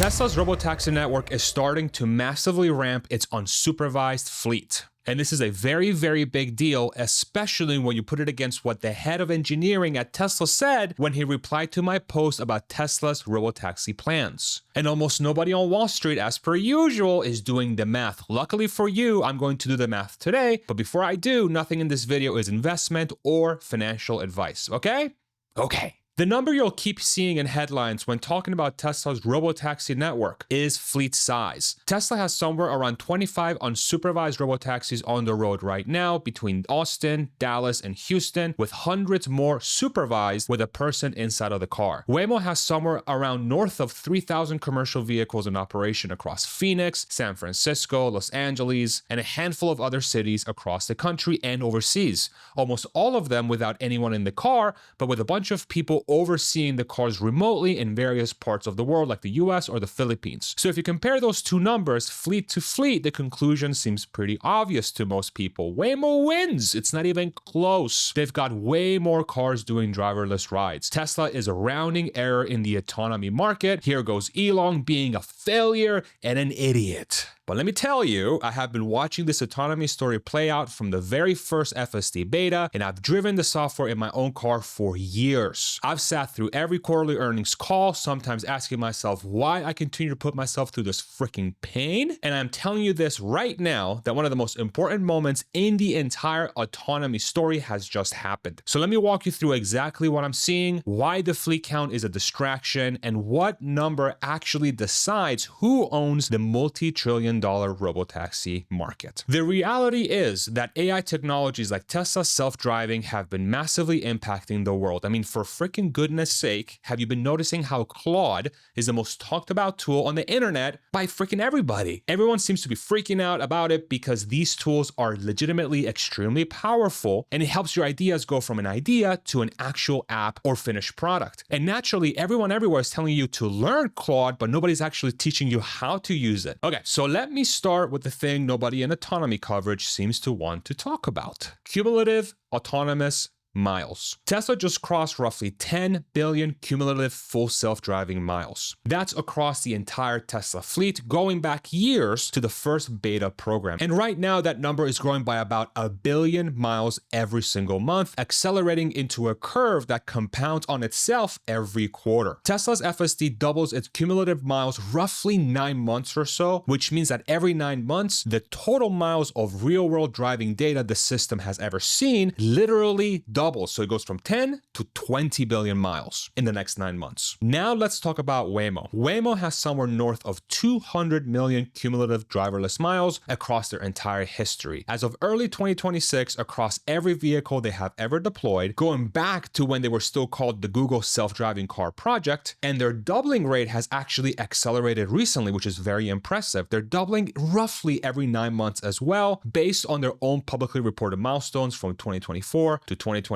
Tesla's robotaxi network is starting to massively ramp its unsupervised fleet. And this is a very, very big deal, especially when you put it against what the head of engineering at Tesla said when he replied to my post about Tesla's robotaxi plans. And almost nobody on Wall Street, as per usual, is doing the math. Luckily for you, I'm going to do the math today. But before I do, nothing in this video is investment or financial advice, okay? Okay. The number you'll keep seeing in headlines when talking about Tesla's robotaxi network is fleet size. Tesla has somewhere around 25 unsupervised robotaxis on the road right now between Austin, Dallas, and Houston, with hundreds more supervised with a person inside of the car. Waymo has somewhere around north of 3,000 commercial vehicles in operation across Phoenix, San Francisco, Los Angeles, and a handful of other cities across the country and overseas. Almost all of them without anyone in the car, but with a bunch of people overseeing the cars remotely in various parts of the world like the US or the Philippines. So if you compare those two numbers, fleet to fleet, the conclusion seems pretty obvious to most people. Waymo wins. It's not even close. They've got way more cars doing driverless rides. Tesla is a rounding error in the autonomy market. Here goes Elon being a failure and an idiot. But let me tell you, I have been watching this autonomy story play out from the very first FSD beta, and I've driven the software in my own car for years. I've sat through every quarterly earnings call, sometimes asking myself why I continue to put myself through this freaking pain. And I'm telling you this right now, that one of the most important moments in the entire autonomy story has just happened. So let me walk you through exactly what I'm seeing, why the fleet count is a distraction, and what number actually decides who owns the multi-trillion dollar robotaxi market. The reality is that AI technologies like Tesla's self-driving have been massively impacting the world. I mean, for freaking goodness sake, have you been noticing how Claude is the most talked about tool on the internet by freaking everybody? Everyone seems to be freaking out about it because these tools are legitimately extremely powerful, and it helps your ideas go from an idea to an actual app or finished product. And naturally, everyone everywhere is telling you to learn Claude, but nobody's actually teaching you how to use it. Okay, so let me start with the thing nobody in autonomy coverage seems to want to talk about: cumulative autonomous miles. Tesla just crossed roughly 10 billion cumulative full self-driving miles. That's across the entire Tesla fleet, going back years to the first beta program. And right now, that number is growing by about 1 billion miles every single month, accelerating into a curve that compounds on itself every quarter. Tesla's FSD doubles its cumulative miles roughly 9 months or so, which means that every 9 months, the total miles of real-world driving data the system has ever seen literally doubles. So it goes from 10 to 20 billion miles in the next 9 months. Now let's talk about Waymo. Waymo has somewhere north of 200 million cumulative driverless miles across their entire history. As of early 2026, across every vehicle they have ever deployed, going back to when they were still called the Google self-driving car project, and their doubling rate has actually accelerated recently, which is very impressive. They're doubling roughly every 9 months as well, based on their own publicly reported milestones from 2024 to 2026.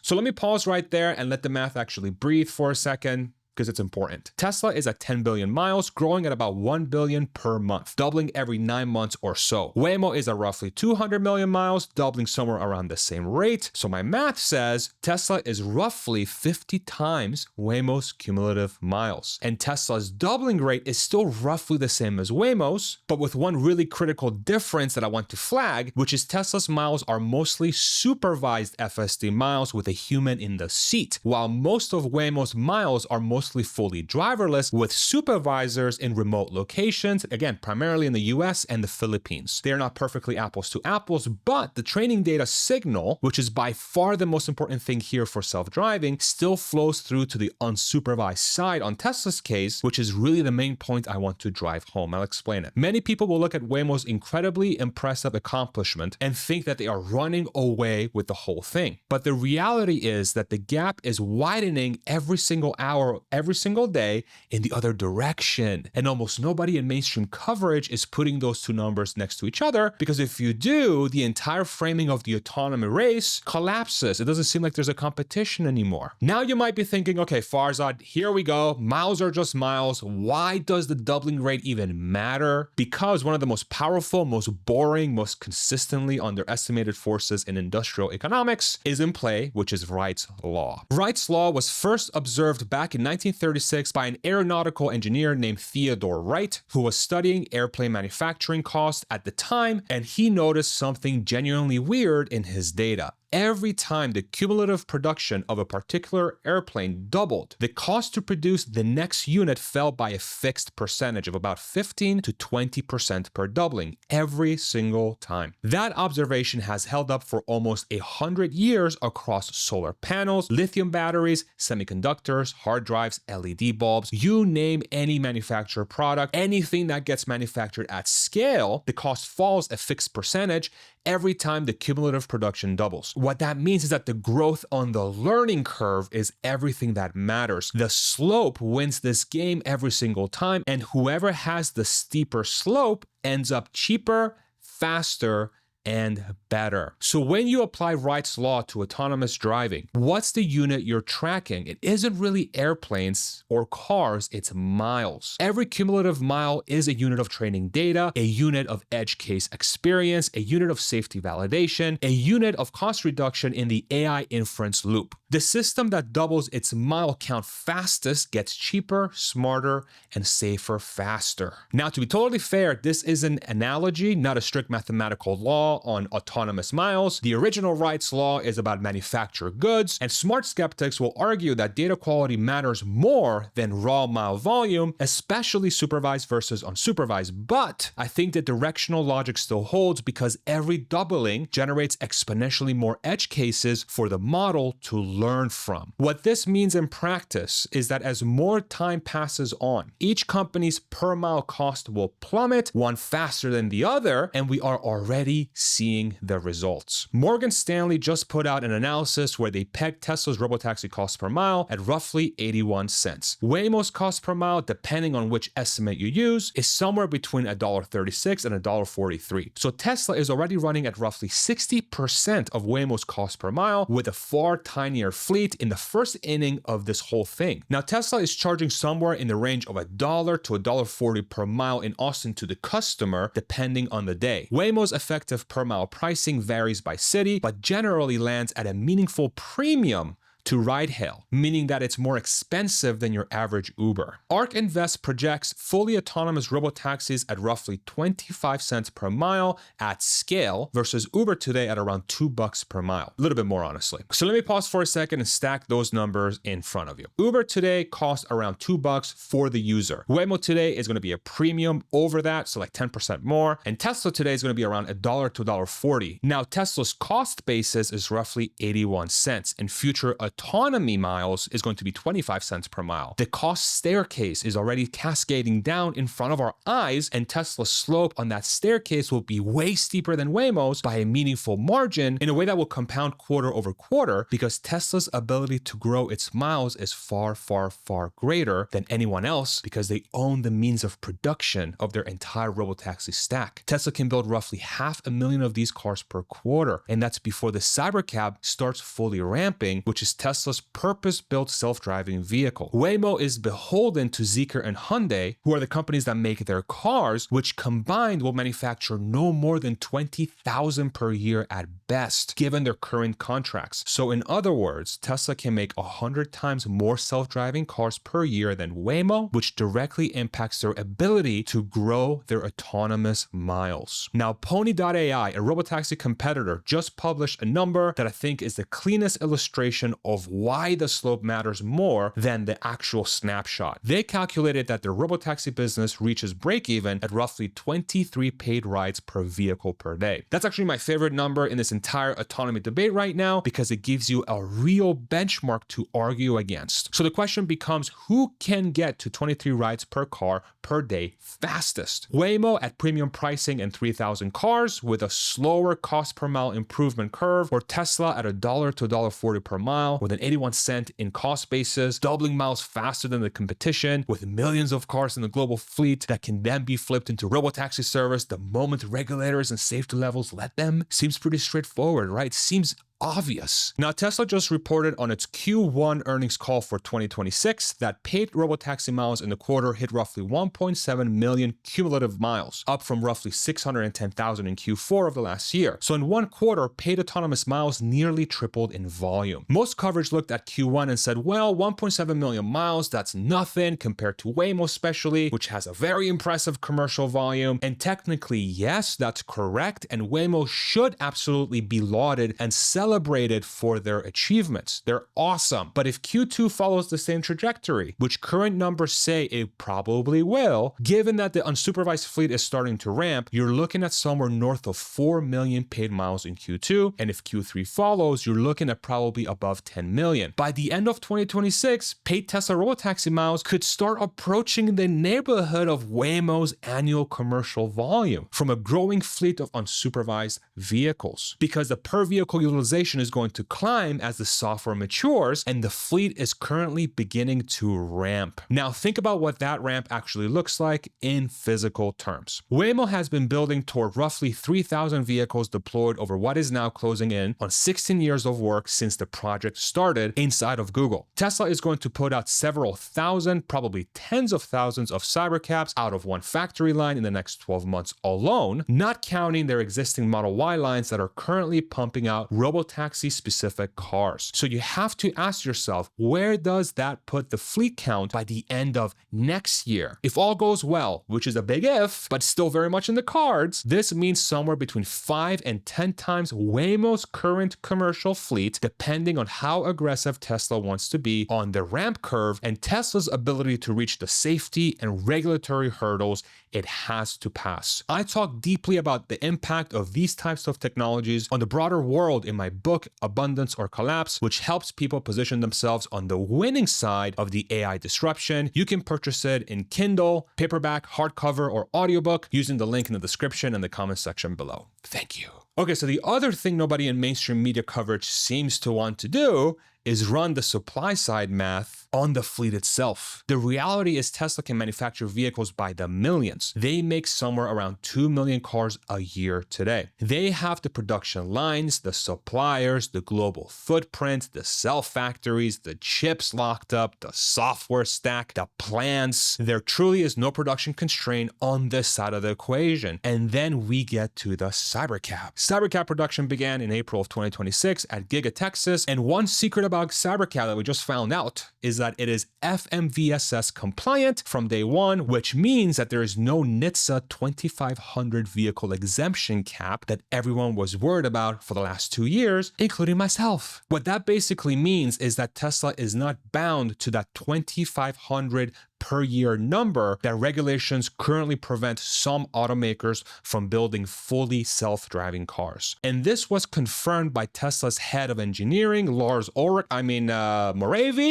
So let me pause right there and let the math actually breathe for a second, because it's important. Tesla is at 10 billion miles, growing at about 1 billion per month, doubling every 9 months or so. Waymo is at roughly 200 million miles, doubling somewhere around the same rate. So my math says Tesla is roughly 50 times Waymo's cumulative miles. And Tesla's doubling rate is still roughly the same as Waymo's, but with one really critical difference that I want to flag, which is Tesla's miles are mostly supervised FSD miles with a human in the seat, while most of Waymo's miles are mostly fully driverless with supervisors in remote locations, again, primarily in the US and the Philippines. They are not perfectly apples to apples, but the training data signal, which is by far the most important thing here for self-driving, still flows through to the unsupervised side on Tesla's case, which is really the main point I want to drive home. I'll explain it. Many people will look at Waymo's incredibly impressive accomplishment and think that they are running away with the whole thing. But the reality is that the gap is widening every single hour, every single day in the other direction. And almost nobody in mainstream coverage is putting those two numbers next to each other, because if you do, the entire framing of the autonomy race collapses. It doesn't seem like there's a competition anymore. Now you might be thinking, okay, Farzad, here we go. Miles are just miles. Why does the doubling rate even matter? Because one of the most powerful, most boring, most consistently underestimated forces in industrial economics is in play, which is Wright's law. Wright's law was first observed back in 19 1936 by an aeronautical engineer named Theodore Wright, who was studying airplane manufacturing costs at the time, and he noticed something genuinely weird in his data. Every time the cumulative production of a particular airplane doubled, the cost to produce the next unit fell by a fixed percentage of about 15 to 20% per doubling every single time. That observation has held up for almost 100 years across solar panels, lithium batteries, semiconductors, hard drives, LED bulbs, you name any manufactured product, anything that gets manufactured at scale, the cost falls a fixed percentage every time the cumulative production doubles. What that means is that the growth on the learning curve is everything that matters. The slope wins this game every single time, and whoever has the steeper slope ends up cheaper, faster, and better. So when you apply Wright's law to autonomous driving, what's the unit you're tracking? It isn't really airplanes or cars, it's miles. Every cumulative mile is a unit of training data, a unit of edge case experience, a unit of safety validation, a unit of cost reduction in the AI inference loop. The system that doubles its mile count fastest gets cheaper, smarter, and safer faster. Now, to be totally fair, this is an analogy, not a strict mathematical law on autonomous miles. The original Wright's law is about manufactured goods, and smart skeptics will argue that data quality matters more than raw mile volume, especially supervised versus unsupervised. But I think the directional logic still holds because every doubling generates exponentially more edge cases for the model to learn from. What this means in practice is that as more time passes on, each company's per mile cost will plummet, one faster than the other, and we are already seeing the results. Morgan Stanley just put out an analysis where they pegged Tesla's robotaxi cost per mile at roughly 81 cents. Waymo's cost per mile, depending on which estimate you use, is somewhere between $1.36 and $1.43. So Tesla is already running at roughly 60% of Waymo's cost per mile with a far tinier fleet in the first inning of this whole thing. Now, Tesla is charging somewhere in the range of $1 to $1.40 per mile in Austin to the customer, depending on the day. Waymo's effective per mile pricing varies by city, but generally lands at a meaningful premium to ride-hail, meaning that it's more expensive than your average Uber. ARK Invest projects fully autonomous robotaxis at roughly 25 cents per mile at scale versus Uber today at around $2 per mile. A little bit more, honestly. So let me pause for a second and stack those numbers in front of you. Uber today costs around $2 for the user. Waymo today is going to be a premium over that, so like 10% more. And Tesla today is going to be around $1 to $1.40. Now, Tesla's cost basis is roughly 81 cents, and future autonomy miles is going to be 25 cents per mile. The cost staircase is already cascading down in front of our eyes, and Tesla's slope on that staircase will be way steeper than Waymo's by a meaningful margin in a way that will compound quarter over quarter because Tesla's ability to grow its miles is far, far, far greater than anyone else because they own the means of production of their entire robotaxi stack. Tesla can build roughly 500,000 of these cars per quarter, and that's before the Cybercab starts fully ramping, which is Tesla's purpose-built self-driving vehicle. Waymo is beholden to Zeekr and Hyundai, who are the companies that make their cars, which combined will manufacture no more than 20,000 per year at best, given their current contracts. So in other words, Tesla can make 100 times more self-driving cars per year than Waymo, which directly impacts their ability to grow their autonomous miles. Now, Pony.ai, a robotaxi competitor, just published a number that I think is the cleanest illustration of why the slope matters more than the actual snapshot. They calculated that their robotaxi business reaches break-even at roughly 23 paid rides per vehicle per day. That's actually my favorite number in this entire autonomy debate right now because it gives you a real benchmark to argue against. So the question becomes, who can get to 23 rides per car per day fastest? Waymo at premium pricing and 3,000 cars with a slower cost per mile improvement curve, or Tesla at $1 to $1.40 per mile with an 81 cent in cost basis, doubling miles faster than the competition, with millions of cars in the global fleet that can then be flipped into robotaxi service the moment regulators and safety levels let them. Seems pretty straightforward, right? Seems obvious. Now, Tesla just reported on its Q1 earnings call for 2026 that paid robotaxi miles in the quarter hit roughly 1.7 million cumulative miles, up from roughly 610,000 in Q4 of the last year. So in one quarter, paid autonomous miles nearly tripled in volume. Most coverage looked at Q1 and said, well, 1.7 million miles, that's nothing compared to Waymo especially, which has a very impressive commercial volume. And technically, yes, that's correct. And Waymo should absolutely be lauded and celebrated for their achievements. They're awesome. But if Q2 follows the same trajectory, which current numbers say it probably will, given that the unsupervised fleet is starting to ramp, you're looking at somewhere north of 4 million paid miles in Q2. And if Q3 follows, you're looking at probably above 10 million. By the end of 2026, paid Tesla robotaxi miles could start approaching the neighborhood of Waymo's annual commercial volume from a growing fleet of unsupervised vehicles, because the per vehicle utilization is going to climb as the software matures and the fleet is currently beginning to ramp. Now think about what that ramp actually looks like in physical terms. Waymo has been building toward roughly 3,000 vehicles deployed over what is now closing in on 16 years of work since the project started inside of Google. Tesla is going to put out several thousand, probably tens of thousands of Cybercabs out of one factory line in the next 12 months alone, not counting their existing Model Y lines that are currently pumping out robotaxi specific cars. So you have to ask yourself, where does that put the fleet count by the end of next year? If all goes well, which is a big if, but still very much in the cards, this means somewhere between 5 and 10 times Waymo's current commercial fleet, depending on how aggressive Tesla wants to be on the ramp curve and Tesla's ability to reach the safety and regulatory hurdles it has to pass. I talk deeply about the impact of these types of technologies on the broader world in my book, Abundance or Collapse, which helps people position themselves on the winning side of the AI disruption. You can purchase it in Kindle, paperback, hardcover, or audiobook using the link in the description and the comment section below. Thank you. Okay, so the other thing nobody in mainstream media coverage seems to want to do is run the supply side math on the fleet itself. The reality is Tesla can manufacture vehicles by the millions. They make somewhere around 2 million cars a year today. They have the production lines, the suppliers, the global footprint, the cell factories, the chips locked up, the software stack, the plants. There truly is no production constraint on this side of the equation. And then we get to the Cybercab. Cybercab production began in April of 2026 at Giga Texas, and one secret about Cybercab that we just found out is that it is FMVSS compliant from day one, which means that there is no NHTSA 2500 vehicle exemption cap that everyone was worried about for the last 2 years, including myself. What that basically means is that Tesla is not bound to that 2500 per year number that regulations currently prevent some automakers from building fully self-driving cars. And this was confirmed by Tesla's head of engineering, Moravi,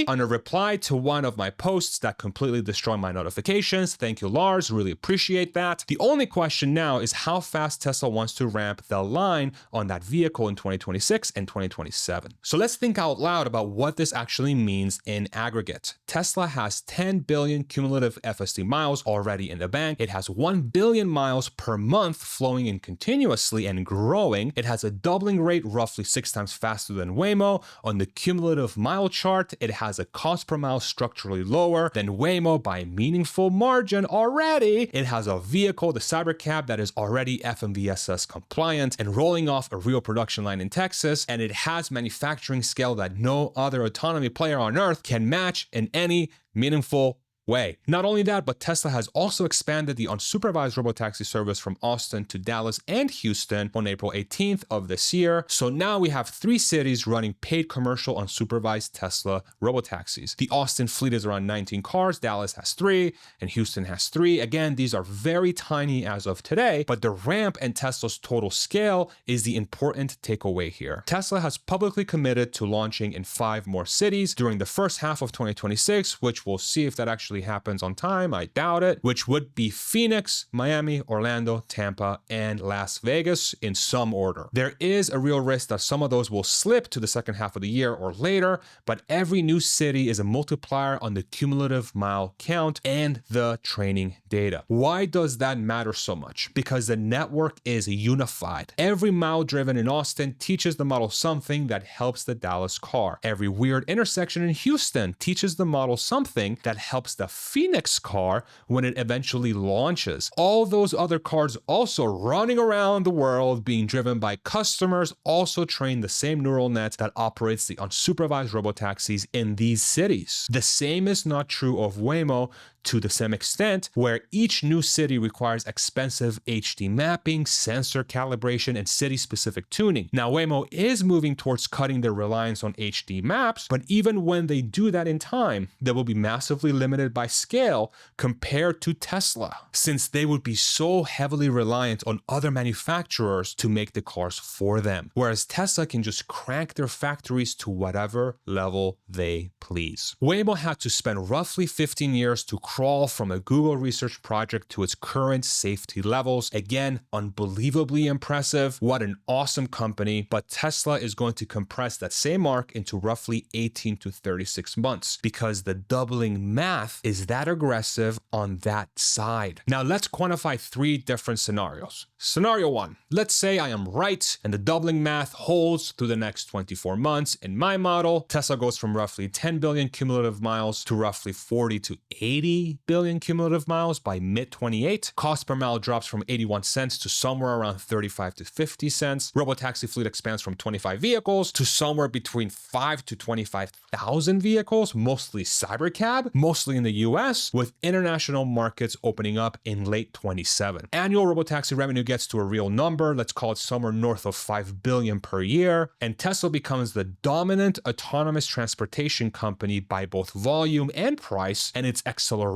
on a reply to one of my posts that completely destroyed my notifications. Thank you, Lars. Really appreciate that. The only question now is how fast Tesla wants to ramp the line on that vehicle in 2026 and 2027. So let's think out loud about what this actually means in aggregate. Tesla has 10 billion cumulative FSD miles already in the bank. It has 1 billion miles per month flowing in continuously and growing. It has a doubling rate roughly 6 times faster than Waymo. On the cumulative mile chart, it has a cost per mile structurally lower than Waymo by a meaningful margin already. It has a vehicle, the Cybercab, that is already FMVSS compliant and rolling off a real production line in Texas, and it has manufacturing scale that no other autonomy player on earth can match in any meaningful way. Not only that, but Tesla has also expanded the unsupervised robotaxi service from Austin to Dallas and Houston on April 18th of this year. So now we have 3 cities running paid commercial unsupervised Tesla robotaxis. The Austin fleet is around 19 cars, Dallas has 3, and Houston has 3. Again, these are very tiny as of today, but the ramp and Tesla's total scale is the important takeaway here. Tesla has publicly committed to launching in 5 more cities during the first half of 2026, which we'll see if that actually actually happens on time. I doubt it, which would be Phoenix, Miami, Orlando, Tampa, and Las Vegas in some order. There is a real risk that some of those will slip to the second half of the year or later, but every new city is a multiplier on the cumulative mile count and the training data. Why does that matter so much? Because the network is unified. Every mile driven in Austin teaches the model something that helps the Dallas car. Every weird intersection in Houston teaches the model something that helps the Phoenix car when it eventually launches. All those other cars also running around the world being driven by customers also train the same neural net that operates the unsupervised robotaxis in these cities. The same is not true of Waymo to the same extent, where each new city requires expensive HD mapping, sensor calibration, and city-specific tuning. Now, Waymo is moving towards cutting their reliance on HD maps, but even when they do that in time, they will be massively limited by scale compared to Tesla, since they would be so heavily reliant on other manufacturers to make the cars for them, whereas Tesla can just crank their factories to whatever level they please. Waymo had to spend roughly 15 years to crawl from a Google research project to its current safety levels. Again, unbelievably impressive. What an awesome company. But Tesla is going to compress that same arc into roughly 18 to 36 months because the doubling math is that aggressive on that side. Now let's quantify 3 different scenarios. Scenario 1, let's say I am right and the doubling math holds through the next 24 months. In my model, Tesla goes from roughly 10 billion cumulative miles to roughly 40 to 80 billion cumulative miles by mid-28. Cost per mile drops from 81 cents to somewhere around 35 to 50 cents. Robotaxi fleet expands from 25 vehicles to somewhere between 5 to 25,000 vehicles, mostly Cybercab, mostly in the US, with international markets opening up in late 27. Annual robotaxi revenue gets to a real number, let's call it somewhere north of 5 billion per year, and Tesla becomes the dominant autonomous transportation company by both volume and price, and its acceleration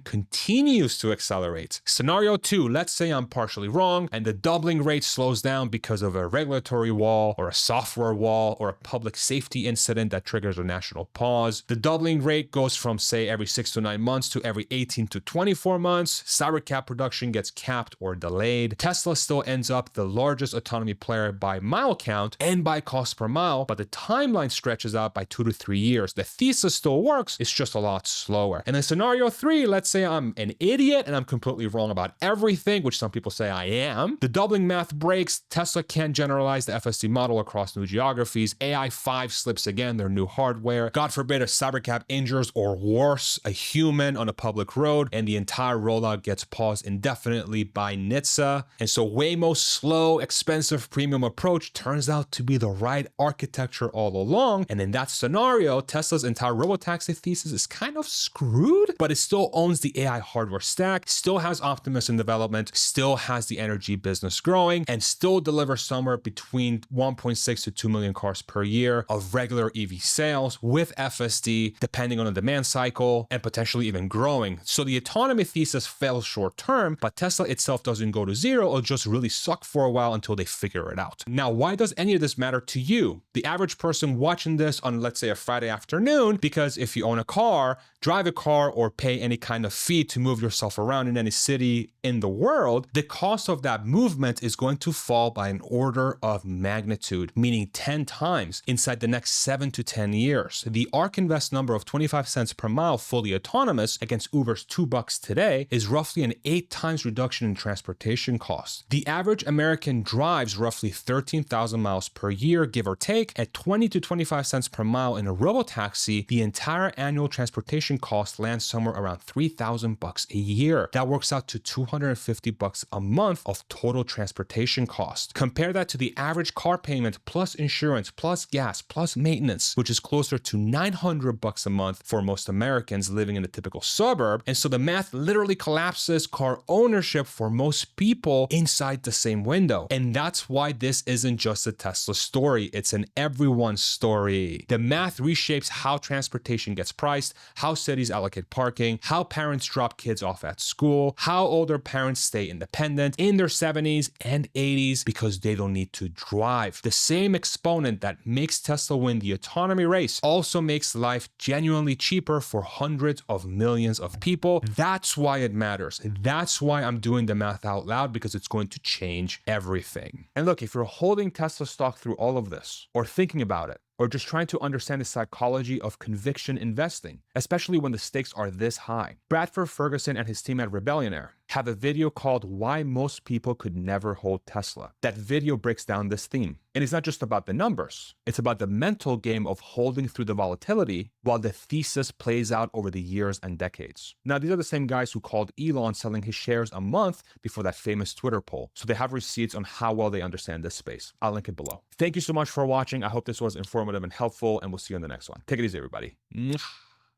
continues to accelerate. Scenario 2, let's say I'm partially wrong and the doubling rate slows down because of a regulatory wall or a software wall or a public safety incident that triggers a national pause. The doubling rate goes from, say, every 6 to 9 months to every 18 to 24 months. Cybercab production gets capped or delayed. Tesla still ends up the largest autonomy player by mile count and by cost per mile, but the timeline stretches out by 2 to 3 years. The thesis still works, it's just a lot slower. And in scenario 3, let's say I'm an idiot and I'm completely wrong about everything, which some people say I am. The doubling math breaks, Tesla can't generalize the FSD model across new geographies, AI 5 slips again, their new hardware. God forbid a Cybercab injures or worse, a human on a public road, and the entire rollout gets paused indefinitely by NHTSA. And so Waymo's slow, expensive premium approach turns out to be the right architecture all along. And in that scenario, Tesla's entire robotaxi thesis is kind of screwed, but it still owns the AI hardware stack, still has Optimus in development, still has the energy business growing, and still delivers somewhere between 1.6 to 2 million cars per year of regular EV sales with FSD, depending on the demand cycle, and potentially even growing. So the autonomy thesis fails short term, but Tesla itself doesn't go to zero, it'll just really suck for a while until they figure it out. Now, why does any of this matter to you, the average person watching this on, let's say, a Friday afternoon? Because if you own a car, drive a car, or pay any kind of fee to move yourself around in any city in the world, the cost of that movement is going to fall by an order of magnitude, meaning 10 times inside the next 7 to 10 years. The ARK Invest number of 25 cents per mile fully autonomous against Uber's $2 today is roughly an 8 times reduction in transportation costs. The average American drives roughly 13,000 miles per year, give or take. At 20 to 25 cents per mile in a robotaxi, the entire annual transportation cost lands somewhere around $3,000 a year. That works out to $250 a month of total transportation cost. Compare that to the average car payment plus insurance plus gas plus maintenance, which is closer to $900 a month for most Americans living in a typical suburb. And so the math literally collapses car ownership for most people inside the same window. And that's why this isn't just a Tesla story, it's an everyone story. The math reshapes how transportation gets priced, how cities allocate parking, how parents drop kids off at school, how older parents stay independent in their 70s and 80s because they don't need to drive. The same exponent that makes Tesla win the autonomy race also makes life genuinely cheaper for hundreds hundreds of millions of people. That's why it matters. That's why I'm doing the math out loud, because it's going to change everything. And look, if you're holding Tesla stock through all of this, or thinking about it, or just trying to understand the psychology of conviction investing, especially when the stakes are this high, Bradford Ferguson and his team at Rebellionaire have a video called Why Most People Could Never Hold Tesla. That video breaks down this theme. And it's not just about the numbers. It's about the mental game of holding through the volatility while the thesis plays out over the years and decades. Now, these are the same guys who called Elon selling his shares a month before that famous Twitter poll. So they have receipts on how well they understand this space. I'll link it below. Thank you so much for watching. I hope this was informative and helpful, and we'll see you in the next one. Take it easy, everybody.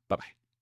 Bye-bye.